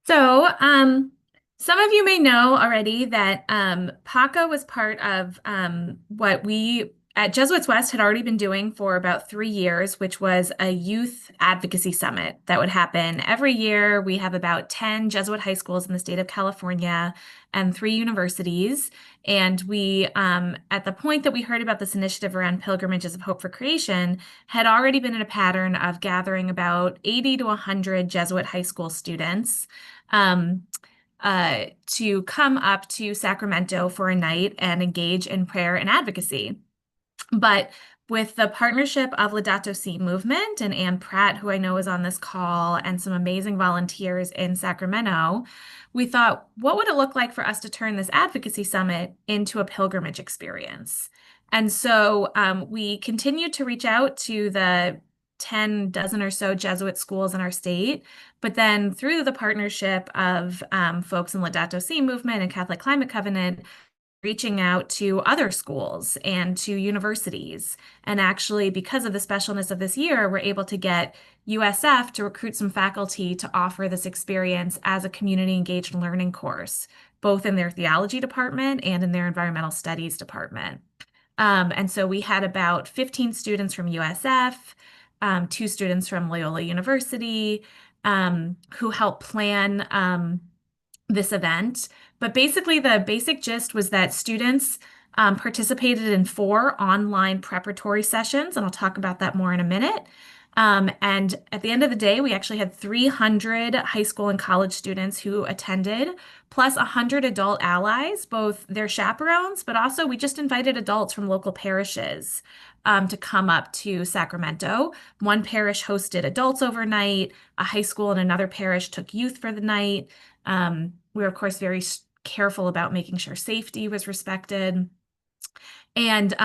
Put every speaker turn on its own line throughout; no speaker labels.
So, some of you may know already that PACA was part of what we at Jesuits West had already been doing for about 3 years, which was a youth advocacy summit that would happen every year. We have about 10 Jesuit high schools in the state of California and 3 universities. And we, at the point that we heard about this initiative around Pilgrimages of Hope for Creation, had already been in a pattern of gathering about 80 to 100 Jesuit high school students um, to come up to Sacramento for a night and engage in prayer and advocacy. But with the partnership of Laudato Si movement and Ann Pratt, who I know is on this call, and some amazing volunteers in Sacramento, we thought, what would it look like for us to turn this advocacy summit into a pilgrimage experience? And so we continued to reach out to the 10 dozen or so Jesuit schools in our state, but then through the partnership of folks in Laudato Si movement and Catholic Climate Covenant, reaching out to other schools and to universities. And actually, because of the specialness of this year, we're able to get USF to recruit some faculty to offer this experience as a community engaged learning course, both in their theology department and in their environmental studies department. And so we had about 15 students from USF, 2 students from Loyola University, who helped plan this event. But basically, the basic gist was that students participated in 4 online preparatory sessions, and I'll talk about that more in a minute. And at the end of the day, we actually had 300 high school and college students who attended, plus 100 adult allies, both their chaperones, but also we just invited adults from local parishes to come up to Sacramento. One parish hosted adults overnight, a high school and another parish took youth for the night. We were, of course, very careful about making sure safety was respected. And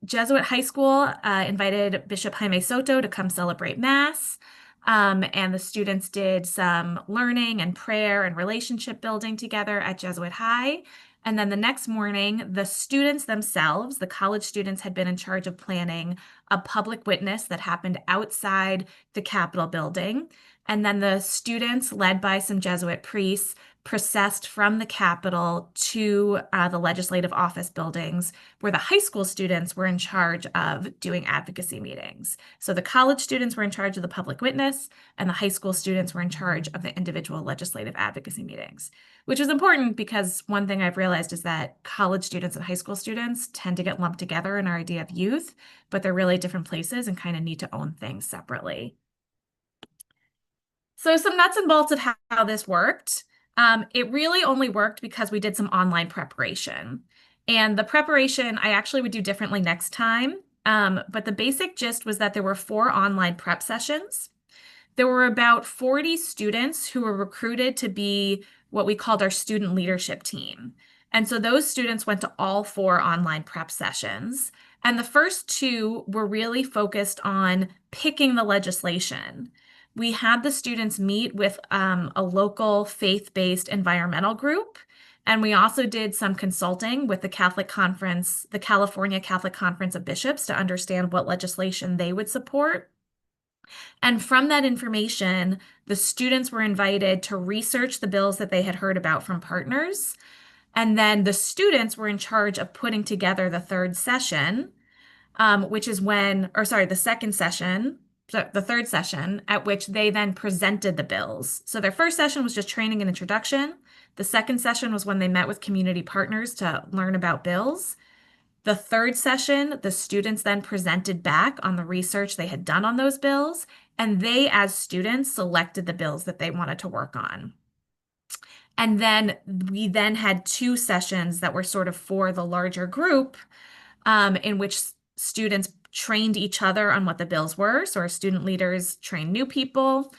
Jesuit High School invited Bishop Jaime Soto to come celebrate Mass. And the students did some learning and prayer and relationship building together at Jesuit High. And then the next morning, the students themselves, the college students, had been in charge of planning a public witness that happened outside the Capitol building. And then the students, led by some Jesuit priests, processed from the Capitol to the legislative office buildings, where the high school students were in charge of doing advocacy meetings. So the college students were in charge of the public witness, and the high school students were in charge of the individual legislative advocacy meetings, which is important because one thing I've realized is that college students and high school students tend to get lumped together in our idea of youth, but they're really different places and kind of need to own things separately. So some nuts and bolts of how this worked. It really only worked because we did some online preparation. And the preparation I actually would do differently next time. But the basic gist was that there were 4 online prep sessions. There were about 40 students who were recruited to be what we called our student leadership team. And so those students went to all 4 online prep sessions. And the first 2 were really focused on picking the legislation. We had the students meet with a local faith-based environmental group, and we also did some consulting with the Catholic Conference, the California Catholic Conference of Bishops, to understand what legislation they would support. And from that information, the students were invited to research the bills that they had heard about from partners. And then the students were in charge of putting together the third session, which is the second session, the third session, at which they then presented the bills. So their first session was just training and introduction. The second session was when they met with community partners to learn about bills. The third session, the students then presented back on the research they had done on those bills, and they, as students, selected the bills that they wanted to work on. And then we then had 2 sessions that were sort of for the larger group, in which students trained each other on what the bills were. So our student leaders trained new people,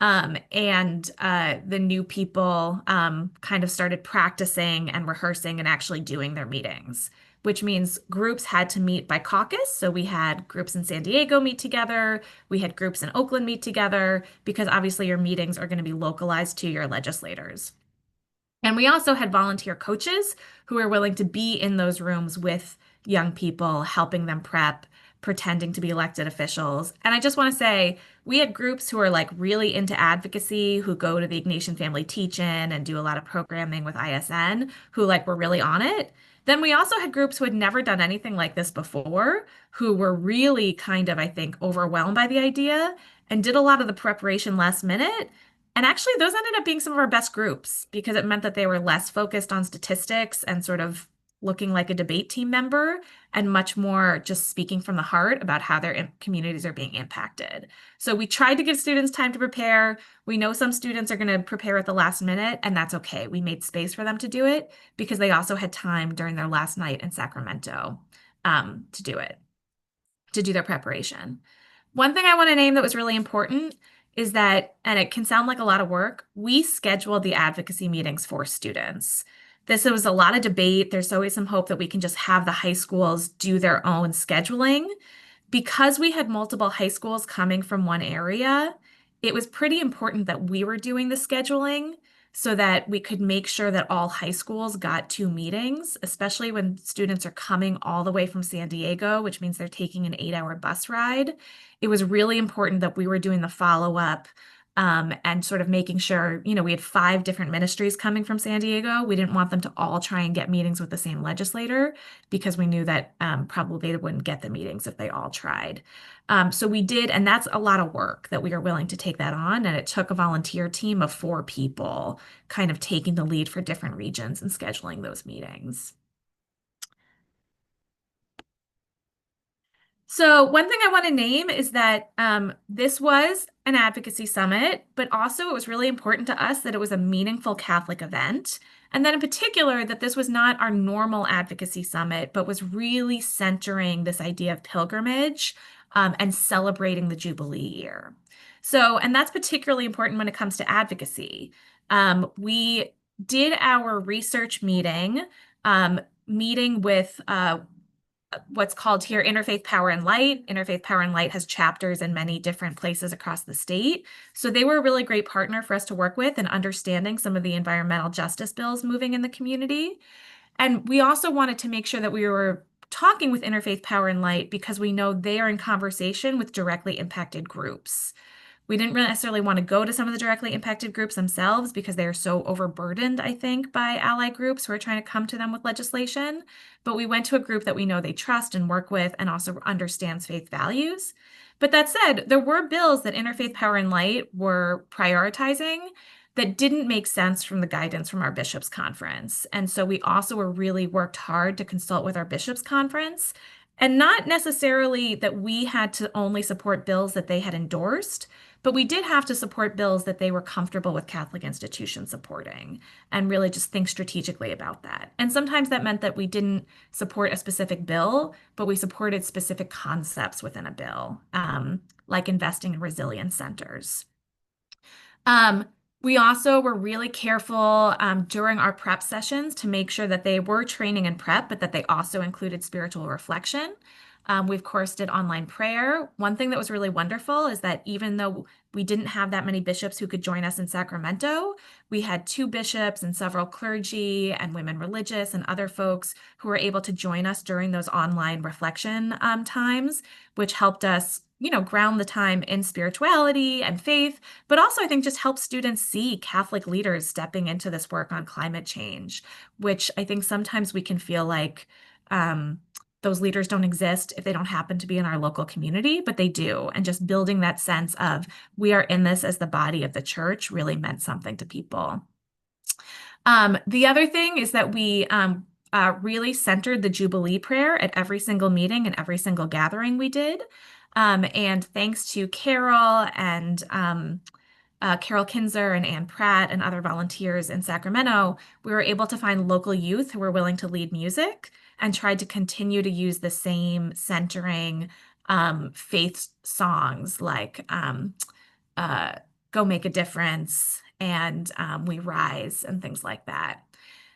and the new people kind of started practicing and rehearsing and actually doing their meetings, which means groups had to meet by caucus. So we had groups in San Diego meet together. We had groups in Oakland meet together, because obviously your meetings are going to be localized to your legislators. And we also had volunteer coaches who were willing to be in those rooms with young people, helping them prep. pretending to be elected officials. And I just want to say, we had groups who are like really into advocacy, who go to the Ignatian Family Teach-In and do a lot of programming with ISN, who like were really on it. Then we also had groups who had never done anything like this before, who were really kind of, I think, overwhelmed by the idea and did a lot of the preparation last minute. And actually, those ended up being some of our best groups because it meant that they were less focused on statistics and sort of looking like a debate team member and much more just speaking from the heart about how their communities are being impacted. So we tried to give students time to prepare. We know some students are going to prepare at the last minute, and that's okay. We made space for them to do it because they also had time during their last night in Sacramento to do it, to do their preparation. One thing I want to name that was really important is that, and it can sound like a lot of work, we scheduled the advocacy meetings for students. This was a lot of debate. There's always some hope that we can just have the high schools do their own scheduling. Because we had multiple high schools coming from one area, it was pretty important that we were doing the scheduling so that we could make sure that all high schools got two meetings, especially when students are coming all the way from San Diego, which means they're taking an 8-hour bus ride. It was really important that we were doing the follow-up and sort of making sure, we had 5 different ministries coming from San Diego. We didn't want them to all try and get meetings with the same legislator because we knew that probably they wouldn't get the meetings if they all tried. So we did, and that's a lot of work that we are willing to take that on. And it took a volunteer team of 4 people kind of taking the lead for different regions and scheduling those meetings. So one thing I want to name is that this was an advocacy summit, but also it was really important to us that it was a meaningful Catholic event. And then in particular, that this was not our normal advocacy summit, but was really centering this idea of pilgrimage and celebrating the Jubilee year. So, and that's particularly important when it comes to advocacy. We did our research meeting with what's called here Interfaith Power and Light. Interfaith Power and Light has chapters in many different places across the state. So they were a really great partner for us to work with in understanding some of the environmental justice bills moving in the community. And we also wanted to make sure that we were talking with Interfaith Power and Light because we know they are in conversation with directly impacted groups. We didn't really necessarily want to go to some of the directly impacted groups themselves because they are so overburdened, I think, by ally groups who are trying to come to them with legislation. But we went to a group that we know they trust and work with and also understands faith values. But that said, there were bills that Interfaith Power and Light were prioritizing that didn't make sense from the guidance from our bishops' conference. And so we also were really worked hard to consult with our bishops' conference. And not necessarily that we had to only support bills that they had endorsed, but we did have to support bills that they were comfortable with Catholic institutions supporting and really just think strategically about that. And sometimes that meant that we didn't support a specific bill, but we supported specific concepts within a bill, like investing in resilience centers. We also were really careful during our prep sessions to make sure that they were training and prep, but that they also included spiritual reflection. We, of course, did online prayer. One thing that was really wonderful is that even though we didn't have that many bishops who could join us in Sacramento, we had 2 bishops and several clergy and women religious and other folks who were able to join us during those online reflection times, which helped us ground the time in spirituality and faith, but also I think just help students see Catholic leaders stepping into this work on climate change, which I think sometimes we can feel like those leaders don't exist if they don't happen to be in our local community, but they do. And just building that sense of we are in this as the body of the church really meant something to people. The other thing is that we really centered the Jubilee prayer at every single meeting and every single gathering we did. And thanks to Carol and Carol Kinzer and Ann Pratt and other volunteers in Sacramento, we were able to find local youth who were willing to lead music and tried to continue to use the same centering faith songs like Go Make a Difference and We Rise and things like that.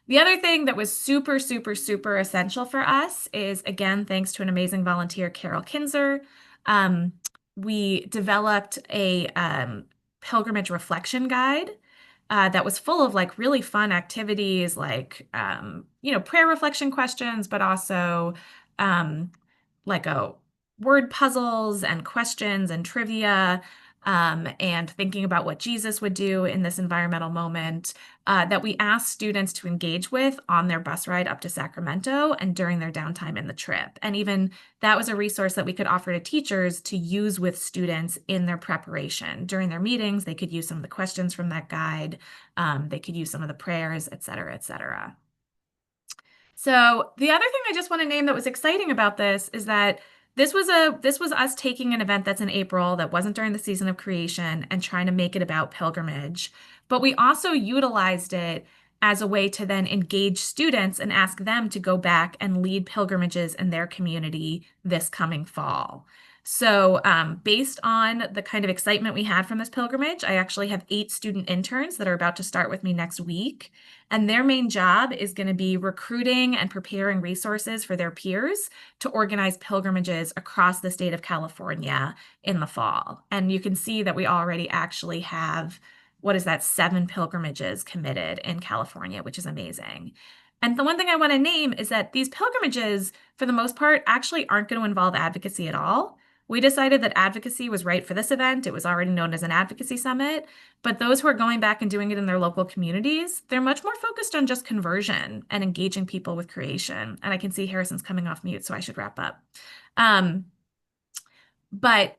The other thing that was super, super, super essential for us is, again, thanks to an amazing volunteer, Carol Kinzer, we developed a pilgrimage reflection guide that was full of like really fun activities like, prayer reflection questions, but also like word puzzles and questions and trivia, and thinking about what Jesus would do in this environmental moment, that we asked students to engage with on their bus ride up to Sacramento and during their downtime in the trip. And even that was a resource that we could offer to teachers to use with students in their preparation. During their meetings, they could use some of the questions from that guide. They could use some of the prayers, et cetera, et cetera. So the other thing I just want to name that was exciting about this is that this was us taking an event that's in April that wasn't during the season of creation and trying to make it about pilgrimage. But we also utilized it as a way to then engage students and ask them to go back and lead pilgrimages in their community this coming fall. So, based on the kind of excitement we had from this pilgrimage, I actually have 8 student interns that are about to start with me next week. And their main job is going to be recruiting and preparing resources for their peers to organize pilgrimages across the state of California in the fall. And you can see that we already actually have, what is that, 7 pilgrimages committed in California, which is amazing. And the one thing I want to name is that these pilgrimages, for the most part, actually aren't going to involve advocacy at all. We decided that advocacy was right for this event. It was already known as an advocacy summit. But those who are going back and doing it in their local communities, they're much more focused on just conversion and engaging people with creation. And I can see Harrison's coming off mute, so I should wrap up. But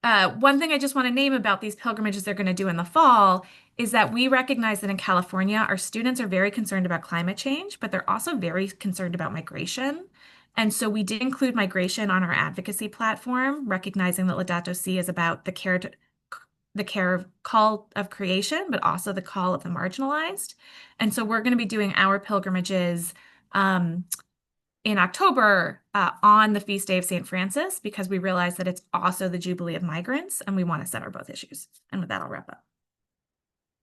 one thing I just want to name about these pilgrimages they're going to do in the fall is that we recognize that in California, our students are very concerned about climate change, but they're also very concerned about migration. And so we did include migration on our advocacy platform, recognizing that Laudato Si is about the call of creation, but also the call of the marginalized. And so we're going to be doing our pilgrimages in October on the feast day of St. Francis, because we realize that it's also the Jubilee of Migrants, and we want to center both issues. And with that, I'll wrap up.